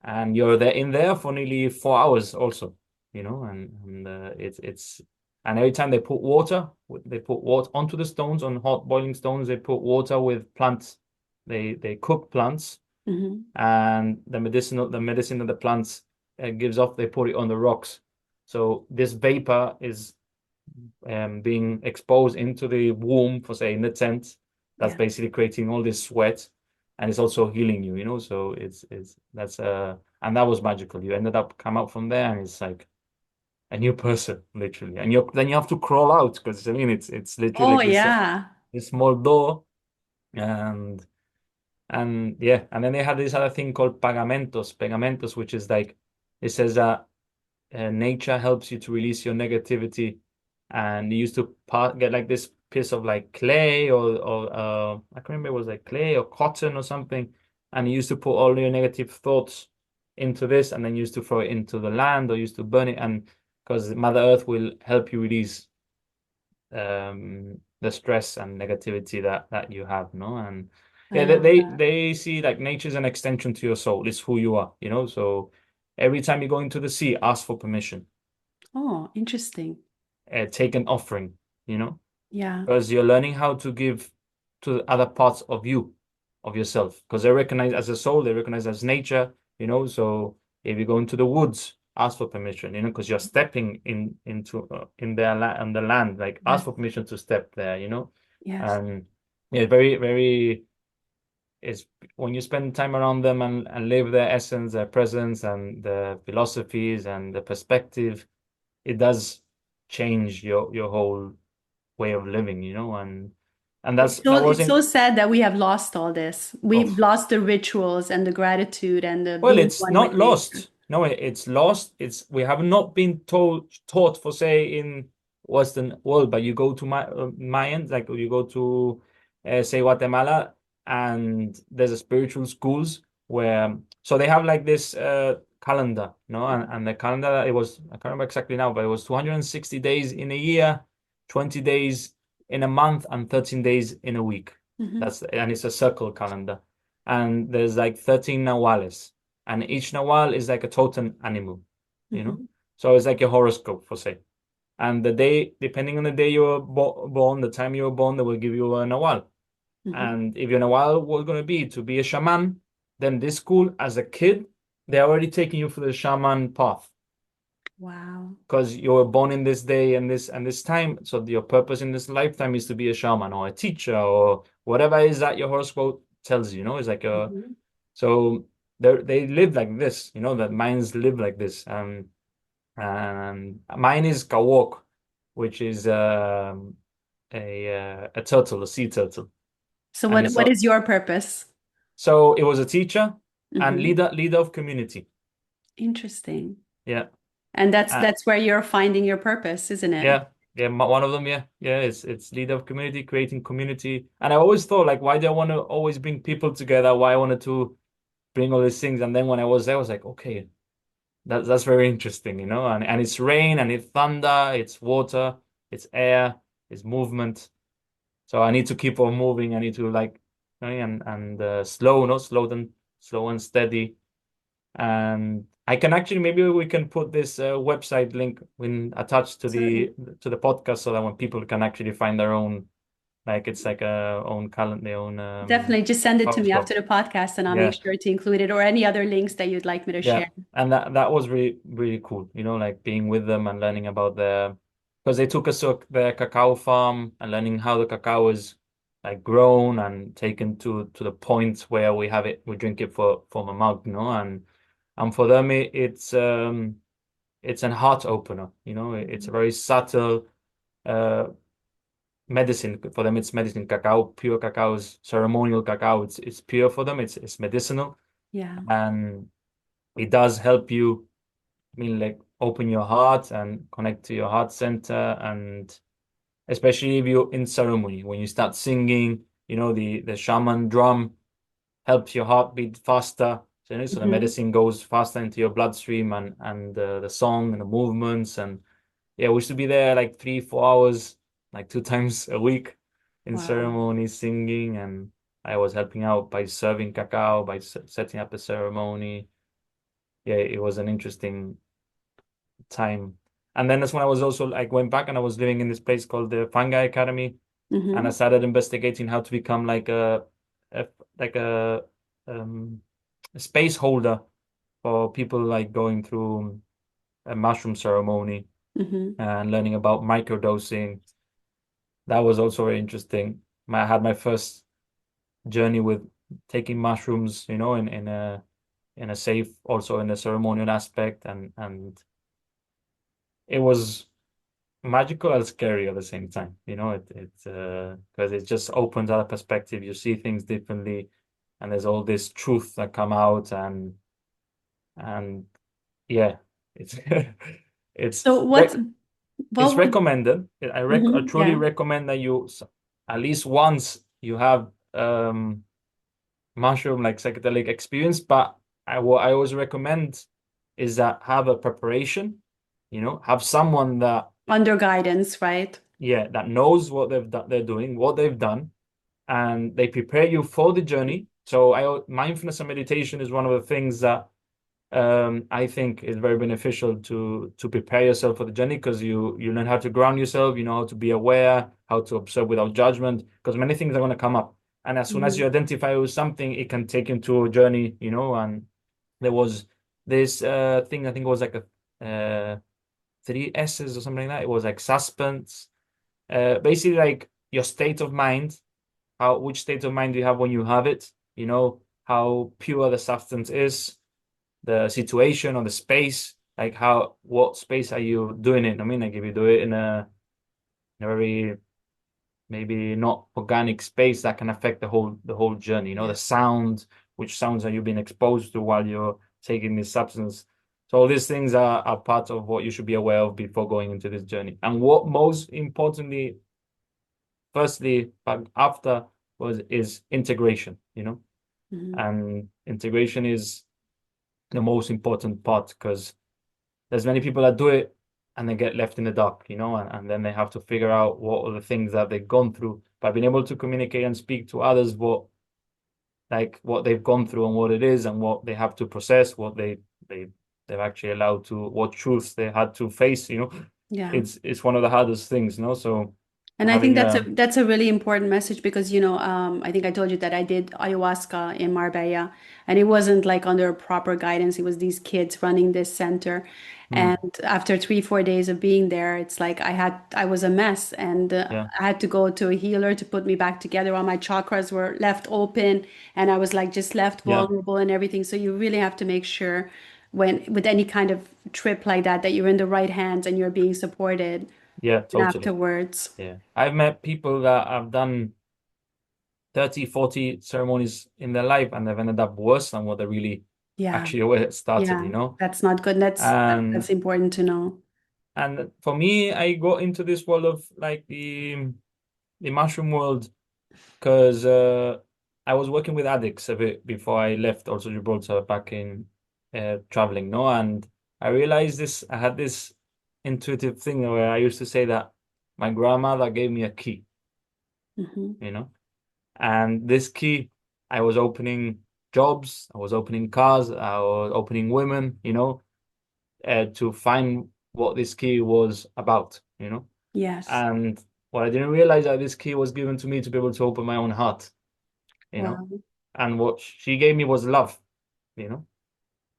And you're there in there for nearly 4 hours also, and it's and every time they put water onto the stones, on hot boiling stones, they put water with plants. They cook plants, Hmm. and the medicine that the plants gives off, they put it on the rocks. So this vapor is being exposed into the womb, for say in the tent. That's Yeah. basically creating all this sweat, and it's also healing you. So it's that's and that was magical. You ended up come out from there, and it's like a new person, literally. And then you have to crawl out, because I mean it's literally Oh like yeah. this small door, and yeah, and then they had this other thing called pegamentos, which is like, it says that nature helps you to release your negativity, and you used to get like this piece of like clay, or I can't remember, it was like clay or cotton or something, and you used to put all your negative thoughts into this, and then you used to throw it into the land, or used to burn it, and because Mother Earth will help you release the stress and negativity that you have, no? And I yeah, love that. they see like nature's an extension to your soul. It's who you are, so every time you go into the sea, ask for permission, Oh, interesting. take an offering, you know, Yeah. because you're learning how to give to other parts of you, of yourself, because they recognize as a soul, they recognize as nature, so if you go into the woods, ask for permission, because you're stepping into in their on the land, like ask Yes. for permission to step there, Yes. and yeah, very very, is when you spend time around them, and live their essence, their presence, and the philosophies and the perspective, it does change your whole way of living, and that It's wasn't. so sad that we have lost all this. We've Oh, lost the rituals and the gratitude and the well, being it's one with not nature. lost. No, it's lost. We have not been taught, for say, in Western world, but you go to Mayans, like you go to say Guatemala, and there's a spiritual schools where, so they have like this calendar, no, and the calendar, it was, I can't remember exactly now, but it was 260 days in a year, 20 days in a month, and 13 days in a week. Hmm. And it's a circle calendar, and there's like 13 nawales, and each nawal is like a totem animal, you know. Hmm. So it's like a horoscope, for say. And the day, depending on the day you were born, the time you were born, they will give you a nawal. Hmm. And if your nawal was going to be a shaman, then this school, as a kid, they're already taking you for the shaman path, Wow. because you were born in this day and this time. So your purpose in this lifetime is to be a shaman or a teacher or whatever it is that your horoscope tells you. It's like a Hmm. so they live like this, that minds live like this. And mine is kawok, which is a turtle, a sea turtle. So And what it's is your purpose? so it was a teacher and Hmm. leader of community. Interesting. Yeah. And Uh, that's where you're finding your purpose, isn't it? yeah. Yeah, one of them, yeah. Yeah, it's leader of community, creating community. And I always thought, like, why do I want to always bring people together? Why I wanted to bring all these things. And then when I was there, I was like, okay, that's very interesting, and it's rain, and it's thunder, it's water, it's air, it's movement. So I need to keep on moving. I need to, like, and slow, not slow then slow and steady. And I can actually, maybe we can put this website link when attached Absolutely. to the podcast, so that when people can actually find their own, like, it's like a own calendar, their own Definitely just send it to me after horoscope. the podcast and I'll make Yeah. sure to include it or any other links that you'd like me to Yeah, share. and that was really really cool, like being with them and learning about because they took us to their cacao farm and learning how the cacao is like grown and taken to the point where we drink it from a mug, and for them it's an heart opener, it's a Mhm. very subtle uh medicine for them. It's medicine. Cacao, pure cacao is ceremonial cacao. It's pure for them. It's medicinal. Yeah. And it does help you, I mean, like open your heart and connect to your heart center. And especially if you're in ceremony, when you start singing, the shaman drum helps your heart beat faster. So the Hmm. medicine goes faster into your bloodstream, and the song and the movements. And yeah, we used to be there like 3, 4 hours, like 2 times a week in Wow. ceremonies, singing. And I was helping out by serving cacao, by setting up the ceremony. Yeah, it was an interesting time. And then that's when I was also like went back and I was living in this place called the Fungi Academy, and I Hmm. started investigating how to become like a like um a space holder for people like going through a mushroom ceremony Hmm. and learning about microdosing. That was also very interesting. I had my first journey with taking mushrooms, in a safe, also in a ceremonial aspect, and it was magical and scary at the same time. It's because it just opens up a perspective. You see things differently, and there's all this truth that come out, and yeah, it's it's So rec it's what would, recommended. I truly yeah. recommend that you at least once you have mushroom like psychedelic experience. But what I always recommend is that have a preparation. Have someone that Under guidance, right? yeah, that knows what they're doing, what they've done, and they prepare you for the journey. So mindfulness and meditation is one of the things that I think is very beneficial to prepare yourself for the journey, because you learn how to ground yourself, you know how to be aware, how to observe without judgment, because many things are going to come up. And as soon as you Hmm. identify with something, it can take you into a journey, and there was this thing, I think it was like a 3 S's or something like that. It was like suspense, basically like your state of mind, which state of mind do you have when you have it, how pure the substance is, the situation or the space, like what space are you doing it? I mean, like if you do it in a very maybe not organic space, that can affect the whole journey, Yeah. the sound, which sounds are you being exposed to while you're taking this substance. So all these things are part of what you should be aware of before going into this journey. And what most importantly, firstly, but after is integration, Hmm. and integration is the most important part, because there's many people that do it and they get left in the dark, and then they have to figure out what are the things that they've gone through. By being able to communicate and speak to others what they've gone through and what it is and what they have to process, what they they've actually allowed to, what truths they had to face, Yeah. it's one of the hardest things, so And I think having that's a really important message because, I think I told you that I did ayahuasca in Marbella, and it wasn't like under proper guidance. It was these kids running this center. mm, And after 3, 4 days of being there, it's like I was a mess, and yeah, I had to go to a healer to put me back together. All my chakras were left open, and I was like just left yeah, vulnerable and everything. So you really have to make sure when with any kind of trip like that you're in the right hands and you're being supported yeah, and totally. afterwards. Yeah, I've met people that have done 30, 40 ceremonies in their life, and they've ended up worse than what they really Yeah. actually where it started, Yeah, that's not good. That's And important to know. for me, I got into this world of like the mushroom world because I was working with addicts a bit before I left also Gibraltar back in traveling, no? And I realized I had this intuitive thing where I used to say that my grandmother gave me a key, Hmm. you know? And this key, I was opening jobs, I was opening cars, I was opening women, to find what this key was about, Yes. And what I didn't realize that this key was given to me to be able to open my own heart, you know. Wow. And what she gave me was love, you know.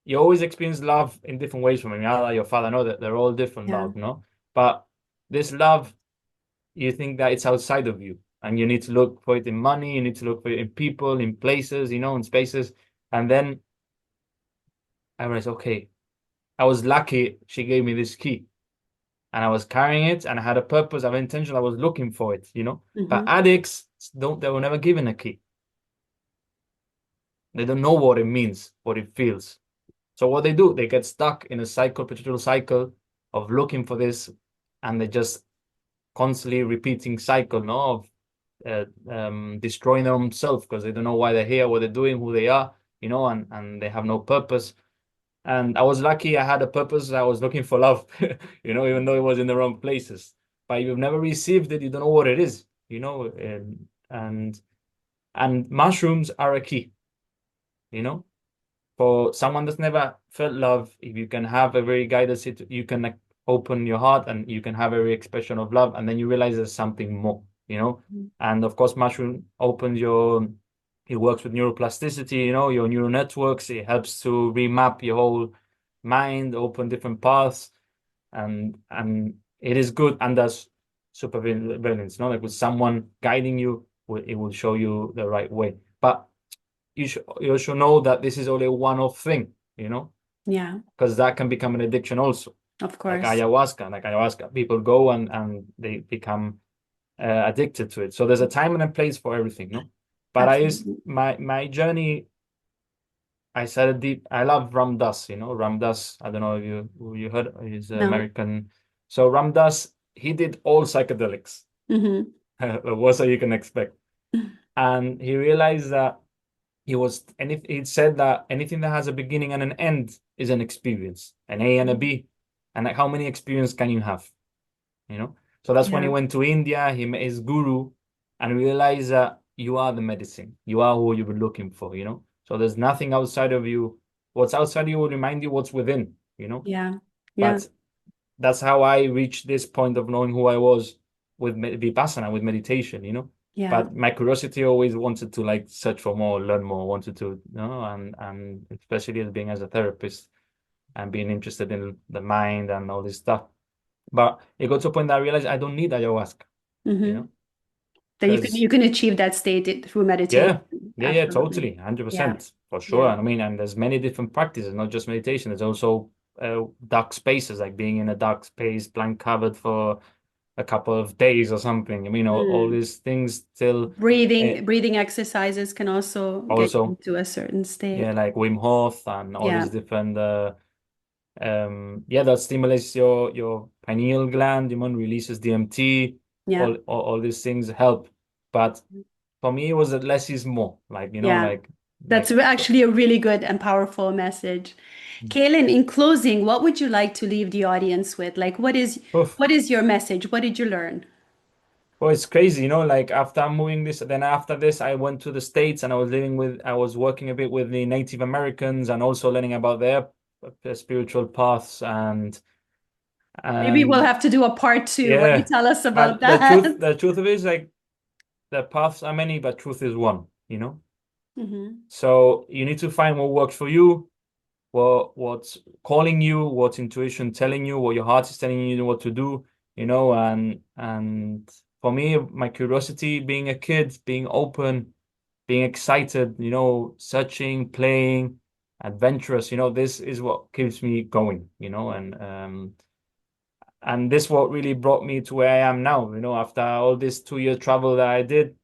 You always experience love in different ways from your mother, your father. I know that they're all different Yeah. love, But this love, you think that it's outside of you, and you need to look for it in money, you need to look for it in people, in places, in spaces. And then I realized, okay, I was lucky she gave me this key, and I was carrying it, and I had a purpose, I had intention, I was looking for it. But Hmm. addicts don't, they were never given a key. They don't know what it means, what it feels. So what they do, they get stuck in a cycle, perpetual cycle of looking for this, and they just constantly repeating cycle, no, of destroying their own self because they don't know why they're here, what they're doing, who they are, and they have no purpose. And I was lucky I had a purpose. I was looking for love, even though it was in the wrong places. But you've never received it, you don't know what it is, and mushrooms are a key, you know. For someone that's never felt love, if you can have a very guided you can like open your heart and you can have every expression of love, and then you realize there's something more. And of course, mushroom opens it works with neuroplasticity, your neural networks. It helps to remap your whole mind, open different paths, and it is good. And that's supervillains, like with someone guiding you, it will show you the right way. But you should know that this is only a one-off thing, Yeah, because that can become an addiction also, of like course. ayahuasca. People go and they become addicted to it. So there's a time and a place for everything, no? But Absolutely. my journey, I started deep. I love Ram Dass, Ram Dass. I don't know if you heard, he's No. American. So Ram Dass, he did all psychedelics. Hmm. What you can expect. And he realized that he said that anything that has a beginning and an end is an experience, an A and a B. And like, how many experience can you have? So that's when he Yeah. went to India, he met his guru, and realized that you are the medicine. You are who you were looking for. So there's nothing outside of you. What's outside of you will remind you what's within. Yeah. Yeah. But that's how I reached this point of knowing who I was with Vipassana, with meditation. Yeah. But my curiosity always wanted to like search for more, learn more, wanted to, and especially as a therapist and being interested in the mind and all this stuff. But it got to a point that I realized I don't need ayahuasca, you Hmm. know, That you can because you can achieve that state through meditation. yeah, yeah, yeah, Absolutely. totally, Yeah. 100% for sure. Yeah. And I mean, and there's many different practices, not just meditation. There's also dark spaces, like being in a dark space, blank covered for a couple of days or something. I mean, all Mm. these things still uh, Breathing exercises can also get you also, into a certain yeah, state. like Wim Hof and all Yeah. these different yeah, that stimulates your pineal gland, releases DMT, Yeah. all these things help. But for me, it was that less is more. Like, Yeah. That's like actually a really good and powerful message. Kaylin, in closing, what would you like to leave the audience with? Like, oof. what is your message? What did you learn? Well, it's crazy, like after moving this, then after this, I went to the States and I was working a bit with the Native Americans and also learning about their spiritual paths Maybe we'll and have to do a part two where you yeah. tell us about But that. the truth of it is like the paths are many, but truth is one. Hmm. So you need to find what works for you, what's calling you, what's intuition telling you, what your heart is telling you what to do. And for me, my curiosity, being a kid, being open, being excited, searching, playing, adventurous, this is what keeps me going. And this what really brought me to where I am now. After all this 2 year travel that I did,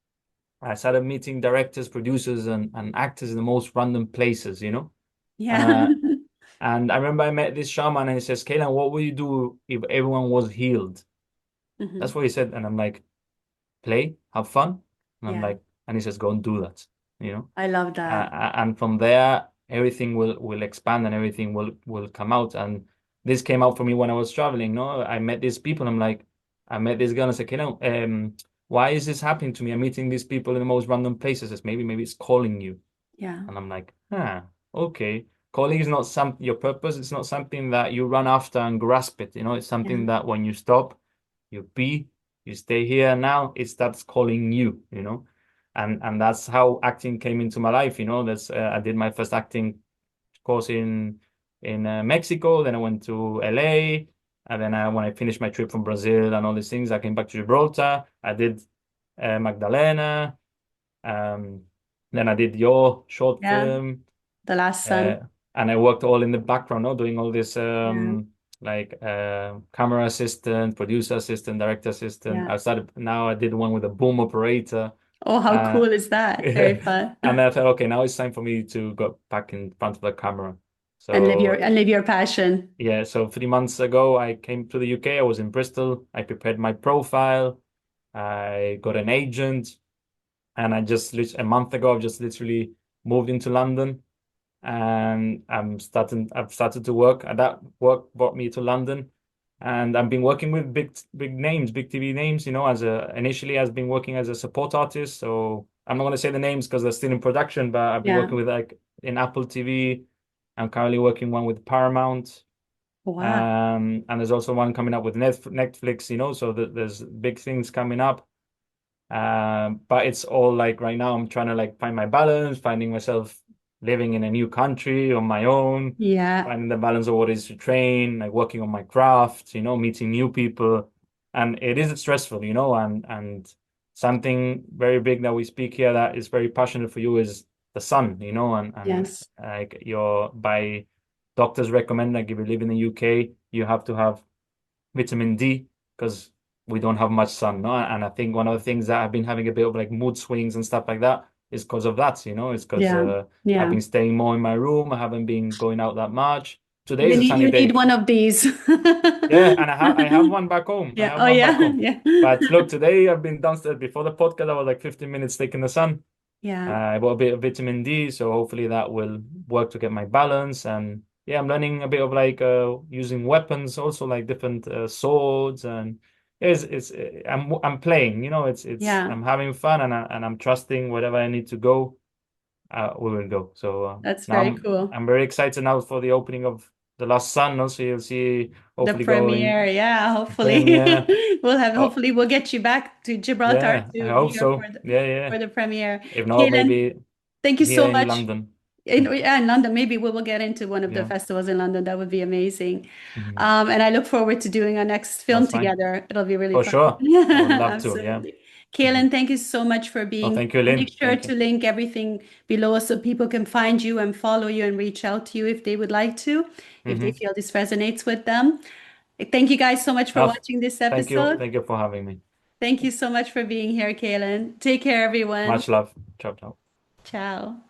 I started meeting directors, producers, and actors in the most random places. Yeah. Uh, and I remember I met this shaman and he says, Kaylan, what would you do if everyone was healed? That's Hmm. what he said. And I'm like, play, have fun. And I'm Yeah. like, and he says, go and do that, you know? I love that. And from there, everything will expand and everything will come out. And this came out for me when I was traveling. No, I met these people. I'm like, I met this girl and I said, why is this happening to me? I'm meeting these people in the most random places. It's maybe it's calling you. Yeah. And I'm like, okay. Calling is not your purpose. It's not something that you run after and grasp it. It's Yeah. something that when you stop, you be, you stay here now, it starts calling you. And that's how acting came into my life. That's I did my first acting course in Mexico. Then I went to LA. And then when I finished my trip from Brazil and all these things, I came back to Gibraltar. I did Magdalena. Um, then I did your short Yeah. film, The last uh, son. and I worked all in the background, no, doing all this Yeah. like camera assistant, producer assistant, director assistant. Yeah. Now I did one with a boom operator. Oh, how Uh, cool is that? Very yeah. fun. And I thought, okay, now it's time for me to go back in front of the camera. And So live your passion. yeah, so 3 months ago, I came to the UK. I was in Bristol. I prepared my profile. I got an agent, and a month ago, I've just literally moved into London, and I've started to work, and that work brought me to London, and I've been working with big names, big TV names. Initially, I've been working as a support artist. So I'm not going to say the names because they're still in production, but I've been Yeah. working with like in Apple TV. I'm currently working one with Paramount. Wow. And there's also one coming up with Netflix, so there's big things coming up. But it's all like right now I'm trying to like find my balance, finding myself living in a new country on my own, Yeah. finding the balance of what is to train, like working on my craft, meeting new people. And it is stressful, and something very big that we speak here that is very passionate for you is the sun, and Yes. like your by doctors recommend, like if you live in the UK, you have to have vitamin D because we don't have much sun, no? And I think one of the things that I've been having a bit of like mood swings and stuff like that is because of that, It's because Yeah. I've Yeah. been staying more in my room. I haven't been going out that much. Today You is a need sunny you need day. one of these. Yeah, and I have one back home. I Yeah. have Oh one back yeah. home. Yeah. But look, today I've been downstairs before the podcast. I was like 15 minutes taking the sun. Yeah. I bought a bit of vitamin D, so hopefully that will work to get my balance. And yeah, I'm learning a bit of like using weapons, also like different swords, and I'm playing. It's Yeah. I'm having fun, and I'm trusting whatever I need to go, we will go. So That's now very I'm cool. very excited now for the opening of The Last Sun. Also, you'll see The hopefully premiere, going yeah, hopefully premiere. Oh hopefully we'll get you back to Gibraltar yeah, I to be hope here so. Yeah, yeah. for the premiere. If not, Kaylan, maybe thank you here so in much. London. Yeah, in London, maybe we will get into one of the Yeah. festivals in London. That would be amazing. Mhm. And I look forward to doing our next film That's fine. together. It'll be really For fun. sure. I would love to. Yeah. Absolutely. Mhm. Kaylin, thank you so much for Oh, being here. thank you, I'll make Lynn. sure Thank to you. link everything below so people can find you and follow you and reach out to you if they would like to, if they Hmm. feel this resonates with them. Thank you guys so much for No, watching this thank you. episode. Thank you for having me. Thank you so much for being here, Kaylin. Take care, everyone. Much love. Ciao, ciao. Ciao.